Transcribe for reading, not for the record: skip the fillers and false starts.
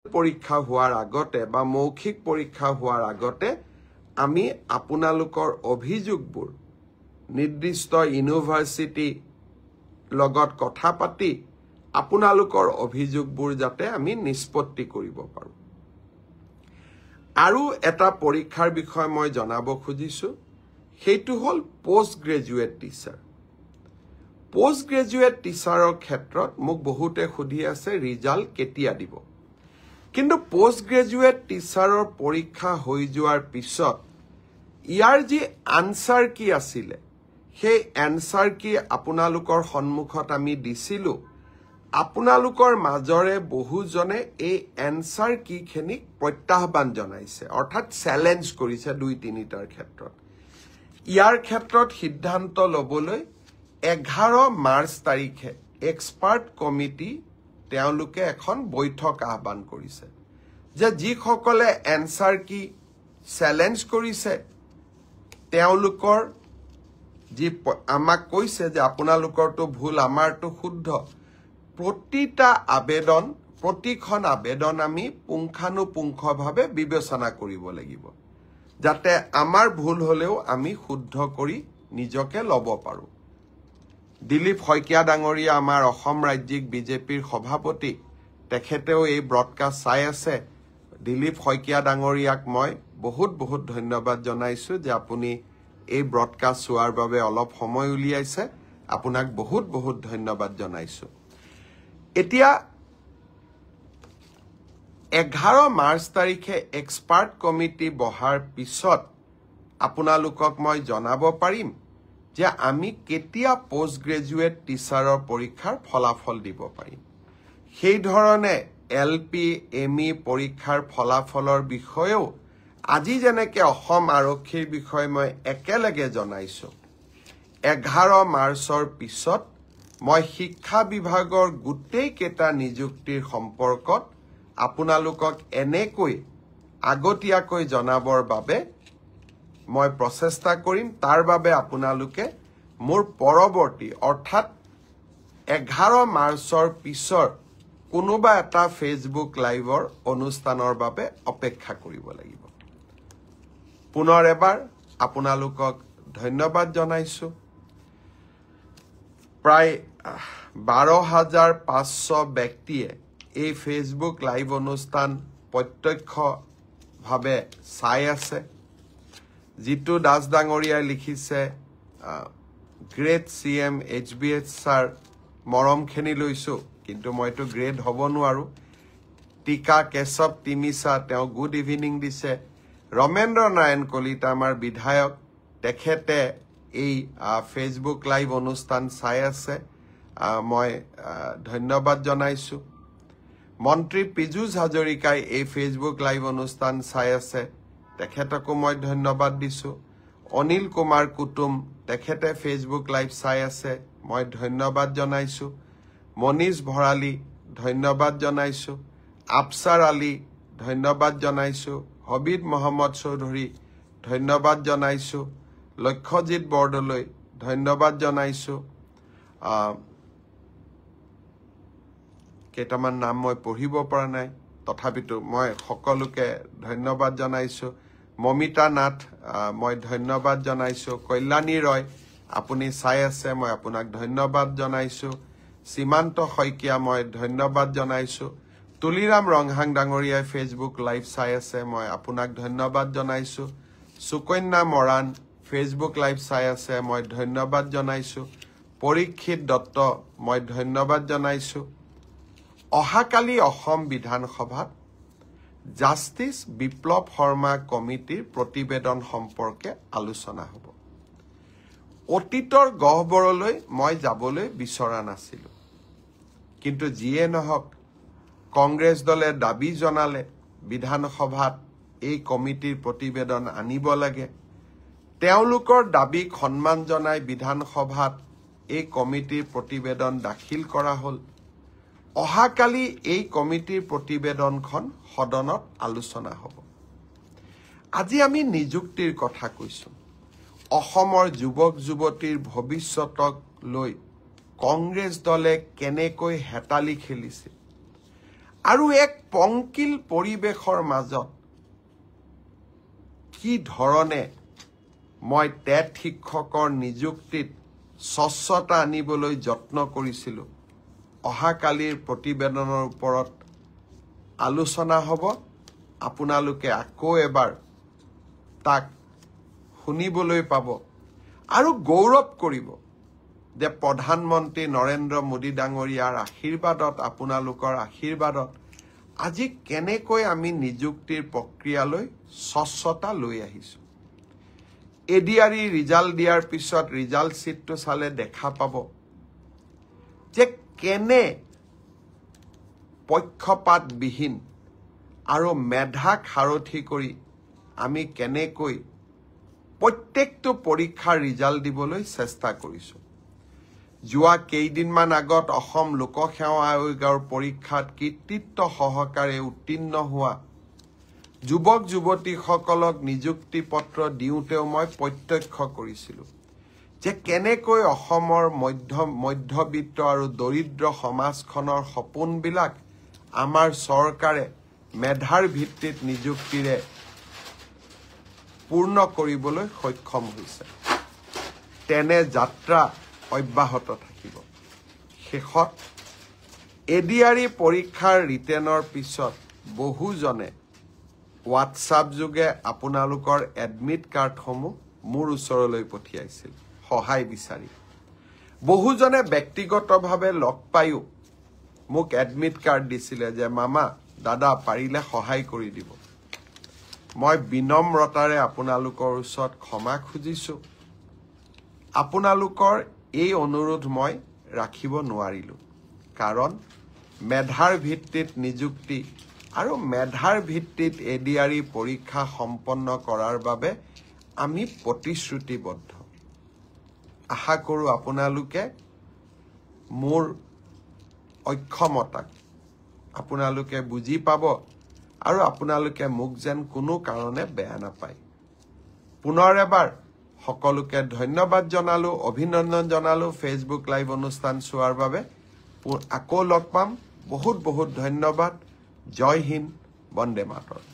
পৰীক্ষা হোৱাৰ আগতে বা মৌখিক পৰীক্ষা হোৱাৰ আগতে আমি আপোনালোকৰ অভিযোগবোৰ নিৰ্দিষ্ট ইউনিভাৰ্চিটি লগত কথা পাতি আপোনালোকৰ অভিযোগবোৰ যাতে আমি নিষ্পত্তি কৰিব পাৰোঁ। আৰু এটা পৰীক্ষাৰ বিষয় মই জনাব খুজিছো, সেইটো হ'ল post graduate teacher. Post graduate টিচাৰৰ ক্ষেত্ৰত মোক বহুতে সুধি আছে ৰিজাল্ট কেতিয়া দিব। কিন্তু পোষ্ট গ্ৰেজুৱেট টিচাৰৰ পৰীক্ষা হৈ যোৱাৰ পিছত ইয়াৰ যি আনসাৰ কি আছিলে, সেই এনসাৰ কি আপোনালোকৰ সন্মুখত আমি দিছিলো। আপোনালোকৰ মাজৰে বহুজনে এই এনসাৰ কিখিনিক প্ৰত্যাহ্বান জনাইছে, অৰ্থাৎ চ্যালেঞ্জ কৰিছে 2-3টাৰ ক্ষেত্ৰত। ইয়াৰ ক্ষেত্ৰত সিদ্ধান্ত ল'বলৈ 11 মাৰ্চ তাৰিখে এক্সপাৰ্ট কমিটি তেওঁলোকে এখন বৈঠক আহ্বান কৰিছে, যে যিসকলে এনসাৰ কি চ্যালেঞ্জ কৰিছে তেওঁলোকৰ যি আমাক কৈছে যে আপোনালোকৰটো ভুল আমাৰটো শুদ্ধ, প্ৰতিখন আবেদন আমি পুংখানুপুংখভাৱে বিবেচনা কৰিব লাগিব, যাতে আমাৰ ভুল হলেও আমি শুদ্ধ কৰি নিজকে ল'ব পাৰো। দিলীপ শইকীয়া ডাঙৰীয়া আমাৰ অসম ৰাজ্যিক বিজেপিৰ সভাপতি, তেখেতেও এই ব্ৰডকাষ্ট চাই আছে। দিলীপ শইকীয়া ডাঙৰীয়াক মই বহুত বহুত ধন্যবাদ জনাইছো যে আপুনি এই ব্ৰডকাষ্ট চোৱাৰ বাবে অলপ সময় উলিয়াইছে। আপোনাক বহুত বহুত ধন্যবাদ জনাইছো। এতিয়া 11 মাৰ্চ তাৰিখে এক্সপাৰ্ট কমিটি বহাৰ পিছত আপোনালোকক মই জনাব পাৰিম যে আমি কেতিয়া পোষ্ট গ্ৰেজুৱেট টিচাৰৰ পৰীক্ষাৰ ফলাফল দিব পাৰিম। সেই ধৰণে এলপি এমই পৰীক্ষাৰ ফলাফলৰ বিষয়েও আজি যেনেকৈ অসম আৰক্ষীৰ বিষয়ে মই একেলগে জনাইছো, 11 মাৰ্চৰ পিছত মই শিক্ষা বিভাগৰ গোটেই কেইটা নিযুক্তিৰ সম্পৰ্কত আপোনালোকক এনেকৈ আগতীয়াকৈ জনাবৰ বাবে মই প্ৰচেষ্টা কৰিম। তাৰ বাবে আপোনালোকে মোৰ পৰৱৰ্তী অৰ্থাৎ 11 মাৰ্চৰ পিছৰ কোনোবা এটা ফেচবুক লাইভৰ অনুষ্ঠানৰ বাবে অপেক্ষা কৰিব লাগিব। পুনৰ এবাৰ আপোনালোকক ধন্যবাদ জনাইছো। প্ৰায় 12,500 ব্যক্তিয়ে এই ফেচবুক লাইভ অনুষ্ঠান প্ৰত্যক্ষভাৱে চাই আছে। জিতু দাস ডাঙৰীয়াই লিখিছে, গ্ৰেট CM HBH ছাৰ, মৰমখিনি লৈছো কিন্তু মইতো গ্ৰেড হ'ব নোৱাৰো। টিকা কেশৱ তিমিছা তেওঁ গুড ইভিনিং দিছে। ৰমেন্দ্ৰ নাৰায়ণ কলিতা আমাৰ বিধায়ক, তেখেতে এই ফেচবুক লাইভ অনুষ্ঠান চাই আছে, মই ধন্যবাদ জনাইছো। মন্ত্ৰী পীযুষ হাজৰিকাই এই ফেচবুক লাইভ অনুষ্ঠান চাই আছে, তেখেতকো মই ধন্যবাদ দিছো। অনিল কুমাৰ কুটুম তেখেতে ফেচবুক লাইভ চাই আছে, মই ধন্যবাদ জনাইছো। মনীষ ভৰালী ধন্যবাদ জনাইছো। আফছাৰ আলী ধন্যবাদ জনাইছো। হবিদ মহম্মদ চৌধুৰী ধন্যবাদ জনাইছো। লক্ষ্যজিৎ বৰদলৈ ধন্যবাদ জনাইছো। কেইটামান নাম মই পঢ়িব পৰা নাই, তথাপিতো মই সকলোকে ধন্যবাদ জনাইছো। মমিতা নাথ মই ধন্যবাদ জনাইছো। কল্যাণী ৰয় আপুনি চাই আছে, মই আপোনাক ধন্যবাদ জনাইছো। সীমান্ত শইকীয়া মই ধন্যবাদ জনাইছো। তুলিৰাম ৰংহাং ডাঙৰীয়াই ফেচবুক লাইভ চাই আছে, মই আপোনাক ধন্যবাদ জনাইছো। সুকন্যা মৰাণ ফেচবুক লাইভ চাই আছে, মই ধন্যবাদ জনাইছো। পৰীক্ষিত দত্ত মই ধন্যবাদ জনাইছো। অহাকালি অসম বিধানসভাত জাষ্টিস বিপ্লৱ শৰ্মা কমিটিৰ প্ৰতিবেদন সম্পৰ্কে আলোচনা হ'ব। অতীতৰ গহ্বৰলৈ মই যাবলৈ বিচৰা নাছিলো, কিন্তু যিয়ে নহওক কংগ্ৰেছ দলে দাবী জনালে বিধানসভাত এই কমিটিৰ প্ৰতিবেদন আনিব লাগে। তেওঁলোকৰ দাবীক সন্মান জনাই বিধানসভাত এই কমিটিৰ প্ৰতিবেদন দাখিল কৰা হ'ল। অহাকালি এই কমিটিৰ প্ৰতিবেদনখন সদনত আলোচনা হ'ব। আজি আমি নিযুক্তিৰ কথা কৈছো। অসমৰ যুৱক যুৱতীৰ ভৱিষ্যতক লৈ কংগ্ৰেছ দলে কেনেকৈ হেতালি খেলিছে। আৰু এক পংকিল পৰিৱেশৰ মাজত কি ধৰণে মই টেট শিক্ষকৰ নিযুক্তিত স্বচ্ছতা আনিবলৈ যত্ন কৰিছিলোঁ অহাকালিৰ প্ৰতিবেদনৰ ওপৰত আলোচনা হ'ব আপোনালোকে আকৌ এবাৰ তাক শুনিবলৈ পাব আৰু গৌৰৱ কৰিব যে প্ৰধানমন্ত্ৰী নৰেন্দ্ৰ মোদী ডাঙৰীয়াৰ আশীৰ্বাদত আপোনালোকৰ আশীৰ্বাদত আজি কেনেকৈ আমি নিযুক্তিৰ প্ৰক্ৰিয়ালৈ স্বচ্ছতা লৈ আহিছোঁ এডিআৰই ৰিজাল্ট দিয়াৰ পিছত ৰিজাল্ট শ্বীটটো চালে দেখা পাব যে কেনে পক্ষপাতবিহীন আৰু মেধাক সাৰথি কৰি আমি কেনেকৈ প্ৰত্যেকটো পৰীক্ষাৰ ৰিজাল্ট দিবলৈ চেষ্টা কৰিছোঁ যোৱা কেইদিনমান আগত অসম লোকসেৱা আয়োগৰ পৰীক্ষাত কৃতিত্ব সহকাৰে উত্তীৰ্ণ হোৱা যুৱক যুৱতীসকলক নিযুক্তি পত্ৰ দিওঁতেও মই প্ৰত্যক্ষ কৰিছিলোঁ যে কেনেকৈ অসমৰ মধ্যবিত্ত আৰু দৰিদ্ৰ সমাজখনৰ সপোনবিলাক আমাৰ চৰকাৰে মেধাৰ ভিত্তিত নিযুক্তিৰে পূৰ্ণ কৰিবলৈ সক্ষম হৈছে তেনে যাত্ৰা অব্যাহত থাকিব শেষত এডিআৰই পৰীক্ষাৰ ৰিটেনৰ পিছত বহুজনে হোৱাটছআপ যোগে আপোনালোকৰ এডমিট কাৰ্ডসমূহ মোৰ ওচৰলৈ পঠিয়াইছিল সহায় বিচাৰি বহুজনে ব্যক্তিগতভাৱে লগ পায়ো মোক এডমিট কাৰ্ড দিছিলে যে মামা দাদা পাৰিলে সহায় কৰি দিব মই বিনম্ৰতাৰে আপোনালোকৰ ওচৰত ক্ষমা খুজিছোঁ আপোনালোকৰ এই অনুৰোধ মই ৰাখিব নোৱাৰিলোঁ কাৰণ মেধাৰ ভিত্তিত নিযুক্তি আৰু মেধাৰ ভিত্তিত এডিআৰই পৰীক্ষা সম্পন্ন কৰাৰ বাবে আমি প্ৰতিশ্ৰুতিবদ্ধ আশা কৰোঁ আপোনালোকে মোৰ অক্ষমতাক আপোনালোকে বুজি পাব আৰু আপোনালোকে মোক যেন কোনো কাৰণে বেয়া নাপায় পুনৰ এবাৰ সকলোকে ধন্যবাদ জনালো অভিনন্দন জনালো ফেচবুক লাইভ অনুষ্ঠান চোৱাৰ বাবে আকৌ লগ পাম বহুত বহুত ধন্যবাদ জয় হিন্দ বন্দে মাতৰম